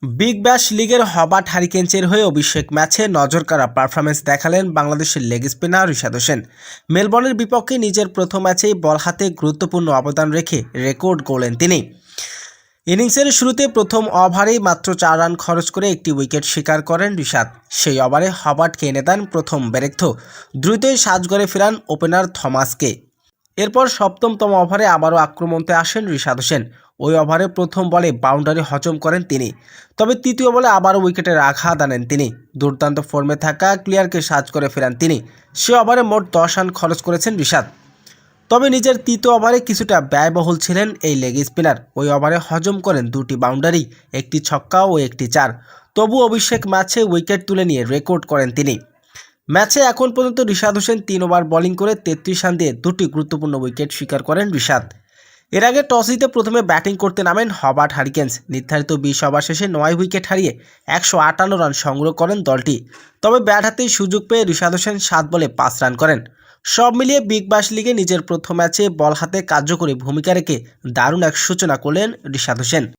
Big Bash লিগের Hobart হারিকেনসের হয়ে অভিষেক ম্যাচে নজরকাড়া পারফরম্যান্স দেখালেন বাংলাদেশের লেগ স্পিনার রিশাদ হোসেন। মেলবোর্নের বিপক্ষে নিজের প্রথম ম্যাচেই বল হাতে গুরুত্বপূর্ণ অবদান রেখে রেকর্ড গড়লেন তিনি। ইনিংসের শুরুতে প্রথম ওভারেই মাত্র 4 রান খরচ করে একটি উইকেট শিকার করেন রিশাদ। সেই ওভারে হবার্টকে এনে দেন প্রথম ব্রেকথ্রো। দ্রুতই সাজঘরে ফেরান ওপেনার থমাসকে। এরপর সপ্তমতম ওভারে আবারও আক্রমণে আসেন রিশাদ হোসেন। ওই ওভারে প্রথম বলে বাউন্ডারি হজম করেন তিনি, তবে তৃতীয় বলে আবারও উইকেটের আঘাত আনেন তিনি। দুর্দান্ত ফর্মে থাকা ক্লিয়ারকে সাজ করে ফেরান তিনি। সে ওভারে মোট 10 রান খরচ করেছেন রিশাদ। তবে নিজের তৃতীয় ওভারে কিছুটা ব্যয়বহুল ছিলেন এই লেগ স্পিনার। ওই ওভারে হজম করেন 2টি বাউন্ডারি, একটি ছক্কা ও একটি 4। তবু অভিষেক ম্যাচে উইকেট তুলে নিয়ে রেকর্ড করেন তিনি। ম্যাচে এখন পর্যন্ত রিশাদ হোসেন 3 ওভার বোলিং করে 33 রান দিয়ে 2টি গুরুত্বপূর্ণ উইকেট শিকার করেন রিশাদ। এর আগে টস জিতে প্রথমে ব্যাটিং করতে নামেন হবার্ট হারিকেনস। নির্ধারিত 20 ওভার শেষে 9 উইকেট হারিয়ে 158 রান সংগ্রহ করেন দলটি। তবে ব্যাট হাতেই সুযোগ পেয়ে রিশাদ হোসেন 7 বলে 5 রান করেন। সব মিলিয়ে বিগ ব্যাশ লিগে নিজের প্রথম ম্যাচে বল হাতে কার্যকরী ভূমিকা রেখে দারুণ এক সূচনা করলেন রিশাদ হোসেন।